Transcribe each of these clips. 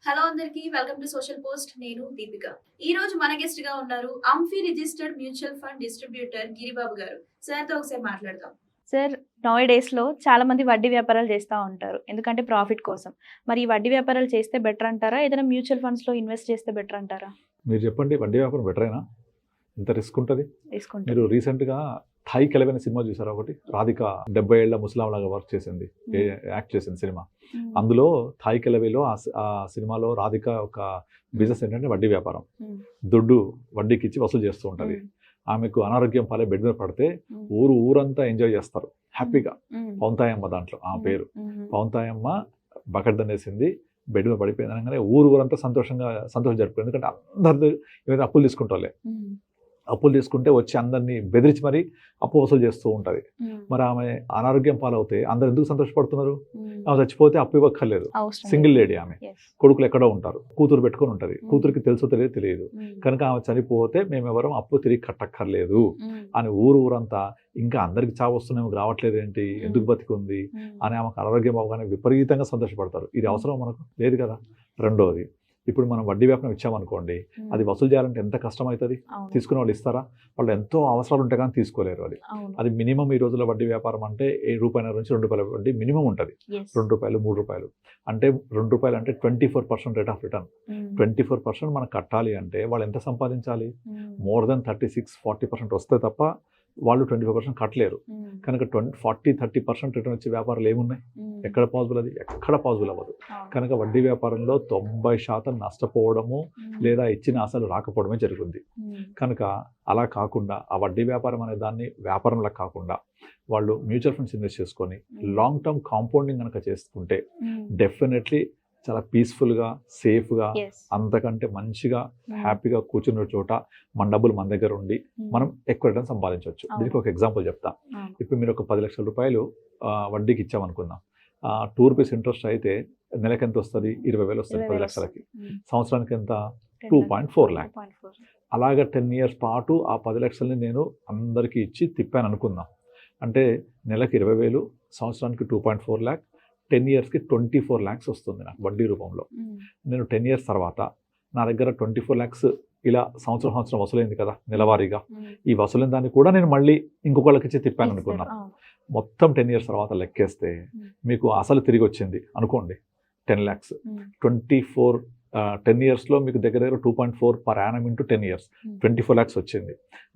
Hello అందరికి welcome to social post. నేను దీపిక. ఈ రోజు మన గెస్ట్ గా ఉన్నారు AMFI registered mutual fund distributor Giribabu garu. Sir తో ఒకసారి మాట్లాడదాం. సార్, నౌ డేస్‌లో చాలా మంది వడ్డీ వ్యాపారాలు చేస్తా ఉంటారు. ఎందుకంటే ప్రాఫిట్ కోసం. మరి ఈ వడ్డీ వ్యాపారాలు చేస్తే బెటర్ అంటారా? ఏదైనా మ్యూచువల్ ఫండ్స్‌లో ఇన్వెస్ట్ చేస్తే బెటర్ అంటారా? మీరు చెప్పండి, వడ్డీ వ్యాపారం బెటరేనా? ఎంత రిస్క్ ఉంటుంది? తీసుకుంటే మీరు రీసెంట్గా థై కెలవైన సినిమా చూసారా? ఒకటి రాధిక 70 ఏళ్ల ముస్లాం లాగా వర్క్ చేసింది, యాక్ట్ చేసింది సినిమా. అందులో థై కెలవేలో ఆ సినిమాలో రాధిక ఒక బిజినెస్ ఏంటంటే వడ్డీ వ్యాపారం. దుడ్డు వడ్డీకి ఇచ్చి వసూలు చేస్తూ ఉంటుంది. ఆమెకు అనారోగ్యం పాలే బెడ్ మీద పడితే ఊరంతా ఎంజాయ్ చేస్తారు హ్యాపీగా. పౌంతాయమ్మ దాంట్లో ఆ పేరు. పౌంతాయమ్మ బకెట్ దన్నేసింది, బెడ్ మీద పడిపోయింది అనగానే ఊరంతా సంతోషం జరిపోయింది. ఎందుకంటే అందరు ఏదైనా అప్పులు తీసుకుంటే వచ్చి అందరినీ బెదిరించి మరి అప్పు వసూలు చేస్తూ ఉంటుంది. మరి ఆమె అనారోగ్యం పాలవుతే అందరు ఎందుకు సంతోషపడుతున్నారు? ఆమె చచ్చిపోతే అప్పు ఇవ్వక్కర్లేదు. సింగిల్ లేడీ ఆమె. కొడుకులు ఎక్కడో ఉంటారు, కూతురు పెట్టుకొని ఉంటుంది. కూతురికి తెలుసో తెలియదు కనుక ఆమె చనిపోతే మేమెవరం అప్పు తిరిగి కట్టక్కర్లేదు అని ఊరంతా ఇంకా అందరికి చావు వస్తున్నాము, రావట్లేదు ఏంటి, ఎందుకు బతికుంది అని ఆమెకు అనారోగ్యం అవగానే విపరీతంగా సంతోషపడతారు. ఇది అవసరం మనకు లేదు కదా. రెండోది, ఇప్పుడు మనం వడ్డీ వ్యాపారం ఇచ్చామనుకోండి, అది వసూలు చేయాలంటే ఎంత కష్టం అవుతుంది? తీసుకునే వాళ్ళు ఇస్తారా? వాళ్ళు ఎంతో అవసరాలు ఉంటాయి కానీ తీసుకోలేరు. అది మినిమం ఈ రోజుల్లో వడ్డీ వ్యాపారం అంటే రూపాయి నుంచి ₹2 వడ్డీ మినిమం ఉంటుంది. ₹2, ₹3 అంటే ₹2 అంటే 24% రేట్ ఆఫ్ రిటర్న్. 24% మనం కట్టాలి అంటే వాళ్ళు ఎంత సంపాదించాలి? మోర్ దెన్ 36-40% వస్తే తప్ప వాళ్ళు 24% కట్టలేరు. కనుక 40-30% రిటర్న్ వచ్చే వ్యాపారాలు ఏమున్నాయి? ఎక్కడ పాసిబుల్? అది ఎక్కడ పాసిబుల్ అవ్వదు. కనుక వడ్డీ వ్యాపారంలో 90% నష్టపోవడము లేదా ఇచ్చిన అసలు రాకపోవడమే జరుగుతుంది. కనుక అలా కాకుండా ఆ వడ్డీ వ్యాపారం అనే దాన్ని వ్యాపారంలా కాకుండా వాళ్ళు మ్యూచువల్ ఫండ్స్ ఇన్వెస్ట్ చేసుకొని లాంగ్ టర్మ్ కాంపౌండింగ్ కనుక చేసుకుంటే డెఫినెట్లీ చాలా పీస్ఫుల్గా, సేఫ్గా, అంతకంటే మంచిగా హ్యాపీగా కూర్చున్న చోట మన డబ్బులు మన దగ్గర ఉండి మనం ఎక్కువ రిటర్న్ సంపాదించవచ్చు. దీనికి ఒక ఎగ్జాంపుల్ చెప్తా. ఇప్పుడు మీరు ఒక ₹10 లక్షల వడ్డీకి ఇచ్చామనుకుందాం. ₹2 ఇంట్రెస్ట్ అయితే నెలకి ఎంత వస్తుంది? 20,000 వస్తుంది 10 లక్షలకి. సంవత్సరానికి ఎంత? 2.4 lakh. అలాగా 10 years పాటు ఆ 10 లక్షలని నేను అందరికీ ఇచ్చి తిప్పాను అనుకుందాం. అంటే నెలకి 20,000, సంవత్సరానికి 2.4 lakh, 10 yearsకి 24 lakhs వస్తుంది నాకు వడ్డీ రూపంలో. నేను 10 years తర్వాత నా దగ్గర 24 lakhs ఇలా సంవత్సరం వసూలైంది కదా నెలవారీగా. ఈ వసూలైన దాన్ని కూడా నేను మళ్ళీ ఇంకొకళ్ళకి ఇచ్చి తిప్పాను అనుకున్నాం. మొత్తం 10 years తర్వాత లెక్కేస్తే మీకు అసలు తిరిగి వచ్చింది అనుకోండి 10 lakhs. 10 yearsలో మీకు దగ్గర 2.4 per annum into 10 years 24 lakhs వచ్చింది.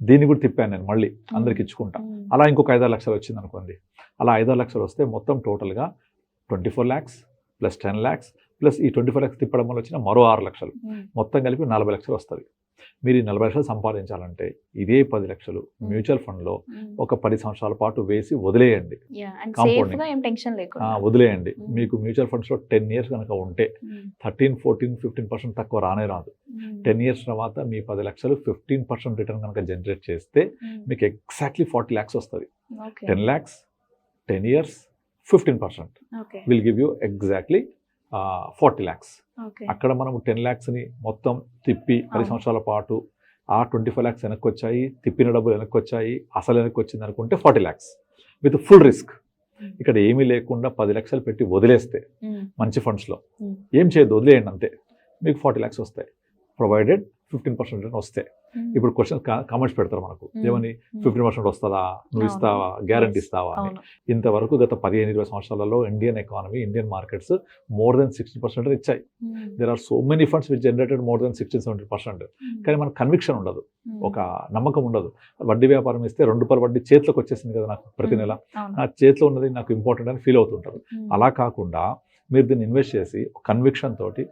దీన్ని కూడా తిప్పాను నేను మళ్ళీ అందరికి ఇచ్చుకుంటా. అలా ఇంకొక 5-6 లక్షలు వచ్చింది అనుకోండి. అలా 5-6 లక్షలు వస్తే మొత్తం టోటల్గా 24 lakhs ప్లస్ 10 lakhs ప్లస్ ఈ 24 lakhs తిప్పడం వల్ల వచ్చిన మరో 6 లక్షలు, మొత్తం కలిపి 40 లక్షలు వస్తుంది. మీరు ఈ 40 లక్షలు సంపాదించాలంటే ఇదే 10 లక్షలు మ్యూచువల్ ఫండ్లో ఒక 10 సంవత్సరాల పాటు వేసి వదిలేయండి. కాంపౌండింగ్ వదిలేయండి. మీకు మ్యూచువల్ ఫండ్స్లో 10 years కనుక ఉంటే 13-14-15% తక్కువ రాదు. 10 years తర్వాత మీ 10 లక్షలు 15% రిటర్న్ కనుక జనరేట్ చేస్తే మీకు ఎగ్జాక్ట్లీ 40 lakhs వస్తుంది. 10 lakhs 10 years 15% will give you exactly 40 lakhs. అక్కడ మనం 10 lakhsని మొత్తం తిప్పి 10 సంవత్సరాల పాటు ఆ 24 lakhs వెనక్కి వచ్చాయి, తిప్పిన డబ్బులు వెనక్కి వచ్చాయి, అసలు వెనక్కి వచ్చింది అనుకుంటే 40 lakhs విత్ ఫుల్ రిస్క్. ఇక్కడ ఏమీ లేకుండా 10 లక్షలు పెట్టి వదిలేస్తే మంచి ఫండ్స్లో ఏం చేయొద్దు, వదిలేయండి అంతే, మీకు 40 lakhs వస్తాయి. ప్రొవైడెడ్ 15% రిటర్న్ వస్తే. ఇప్పుడు క్వశ్చన్ కామెంట్స్ పెడతారు మనకు, ఏమని 15% వస్తుందా, నువ్వు ఇస్తావా, గ్యారంటీ ఇస్తావా అని. ఇంతవరకు గత 15-20 సంవత్సరాలలో Indian economy, Indian markets more than 60% ఇచ్చాయి. There are so many funds which generated more than 60-70%. కానీ మనకు కన్విక్షన్ ఉండదు, ఒక నమ్మకం ఉండదు. వడ్డీ వ్యాపారం ఇస్తే ₹2 వడ్డీ చేతిలోకి వచ్చేసింది కదా నాకు ప్రతి నెల, నా చేతిలో ఉన్నది నాకు ఇంపార్టెంట్ అని ఫీల్ అవుతుంటారు. అలా కాకుండా మీరు దీన్ని ఇన్వెస్ట్ చేసి కన్విక్షన్ తోటి,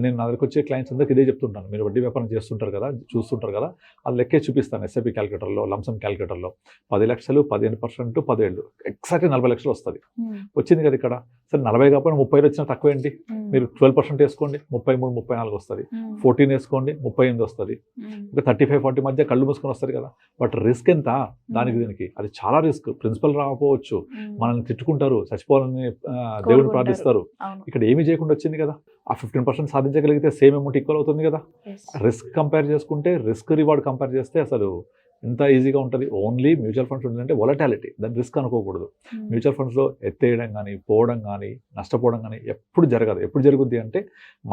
నేను నా దగ్గరికి వచ్చే క్లయింట్స్ అందరికి ఇదే చెప్తుంటాను, మీరు వడ్డీ వ్యాపారం చేస్తుంటారు కదా, చూస్తుంటారు కదా, అది లెక్కే చూపిస్తాను. ఎస్ఐపి క్యాలిక్యులేటర్లో, లంసమ్ క్యాలిక్యులేటర్లో 10 లక్షలు 15% 10 ఏళ్ళు ఎగ్జాక్ట్లీ 40 లక్షలు వస్తుంది. వచ్చింది కదా ఇక్కడ. సరే 40 కాకపోయినా 30 వచ్చినా తక్కువ ఏంటి, మీరు 12% వేసుకోండి, 33-34 వస్తుంది. 14 వేసుకోండి, 38 వస్తుంది. ఇంకా 35-40 మధ్య కళ్ళు మూసుకొని వస్తుంది కదా. బట్ రిస్క్ ఎంత దీనికి? అది చాలా రిస్క్. ప్రిన్సిపల్ రాకపోవచ్చు, మనల్ని తిట్టుకుంటారు, చచ్చిపోవాలని దేవుడిని ప్రార్థిస్తారు. ఇక్కడ ఏమీ చేయకుండా వచ్చింది కదా. ఆ 15% సాధించగలిగితే సేమ్ అమౌంట్ ఈక్వల్ అవుతుంది కదా. రిస్క్ కంపేర్ చేసుకుంటే, రిస్క్ రివార్డ్ కంపేర్ చేస్తే అసలు ఎంత ఈజీగా ఉంటుంది. ఓన్లీ మ్యూచువల్ ఫండ్స్ ఉంటుందంటే వొలటాలిటీ, దాని రిస్క్ అనుకోకూడదు. మ్యూచువల్ ఫండ్స్లో ఎత్తేయడం కానీ, పోవడం కానీ, నష్టపోవడం కానీ ఎప్పుడు జరగదు. ఎప్పుడు జరుగుద్ది అంటే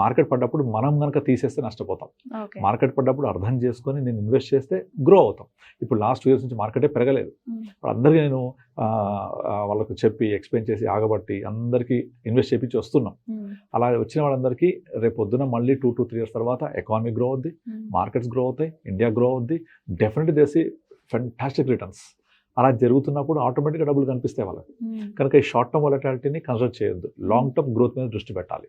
మార్కెట్ పడ్డప్పుడు మనం కనుక తీసేస్తే నష్టపోతాం. మార్కెట్ పడ్డప్పుడు అర్థం చేసుకొని నేను ఇన్వెస్ట్ చేస్తే గ్రో అవుతాం. ఇప్పుడు లాస్ట్ 2 years నుంచి మార్కెటే పెరగలేదు. ఇప్పుడు అందరికీ నేను వాళ్ళకు చెప్పి ఎక్స్ప్లెయిన్ చేసి ఆగబట్టి అందరికీ ఇన్వెస్ట్ చేయించి వస్తున్నాం. అలా వచ్చిన వాళ్ళందరికీ రేపు పొద్దున మళ్ళీ 2 to 3 years తర్వాత ఎకానమీ గ్రో అవుద్ది, మార్కెట్స్ గ్రో అవుతాయి, ఇండియా గ్రో అవుద్ది, డెఫినెట్లీ దేసి ఫెంటాస్టిక్ రిటర్న్స్. అలా జరుగుతున్నప్పుడు ఆటోమేటిక్గా డబ్బులు కనిపిస్తాయి వాళ్ళకి. కనుక ఈ షార్ట్ టర్మ్ వొలటాలిటీని కన్సిడర్ చేయొద్దు, లాంగ్ టర్మ్ గ్రోత్ మీద దృష్టి పెట్టాలి.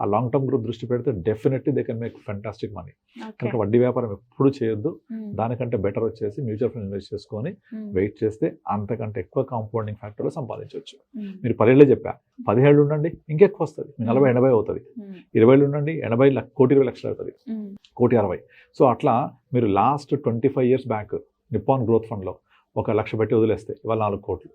ఆ లాంగ్ టర్మ్ గ్రోత్ దృష్టి పెడితే definitely they can make fantastic money. కనుక వడ్డీ వ్యాపారం ఎప్పుడు చేయొద్దు. దానికంటే బెటర్ వచ్చేసి మ్యూచువల్ ఫండ్ ఇన్వెస్ట్ చేసుకొని వెయిట్ చేస్తే అంతకంటే ఎక్కువ కాంపౌండింగ్ ఫ్యాక్టర్లో సంపాదించవచ్చు. మీరు 10 ఏళ్ళే చెప్పా, 10 ఏళ్ళు ఉండండి ఇంకెక్కువ వస్తుంది, 40-80 అవుతుంది. 20 ఏళ్ళు ఉండండి 80 1,20,00,000 అవుతుంది, 1,60,00,000. సో అట్లా మీరు last 25 years back Nippon growth ఫండ్లో 1,00,000 పెట్టి వదిలేస్తే ఇవాళ 4 కోట్లు.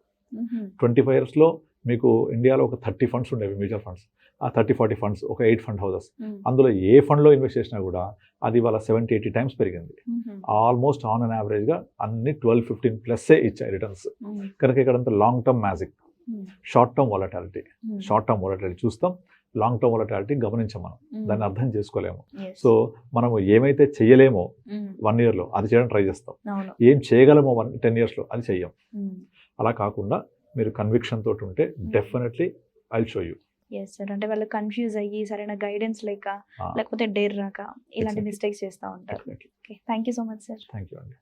25 yearsలో మీకు ఇండియాలో ఒక 30 ఫండ్స్ ఉండేవి మ్యూచువల్ ఫండ్స్. ఆ 30-40 ఫండ్స్, ఒక 8 ఫండ్ హౌసెస్. అందులో ఏ ఫండ్లో ఇన్వెస్ట్ చేసినా కూడా అది ఇవాళ 70-80 times పెరిగింది. ఆల్మోస్ట్ ఆన్ అన్ యావరేజ్గా అన్ని 12-15+ ఇచ్చాయి రిటర్న్స్. కనుక ఇక్కడంతా long term magic, short term volatility. Short term volatility చూస్తాం, లాంగ్ టర్మ్ వొలటాలిటీ గమనించాం, మనం దాన్ని అర్థం చేసుకోలేము. సో మనము ఏమైతే చేయలేమో 1 yearలో అది చేయడం ట్రై చేస్తాం, ఏం చేయగలమో 10 yearsలో అది చెయ్యం. అలా కాకుండా మీరు కన్విక్షన్ తోటి ఉంటే definitely I will show you. Yes sir, అంటే వాళ్ళు కన్ఫ్యూజ్ అయ్యి సరైన గైడెన్స్ లేక లేకపోతే డేర్ రాక ఇలాంటి మిస్టేక్స్ చేస్తూ ఉంటారు. Okay, thank you so much sir. Thank you అండి.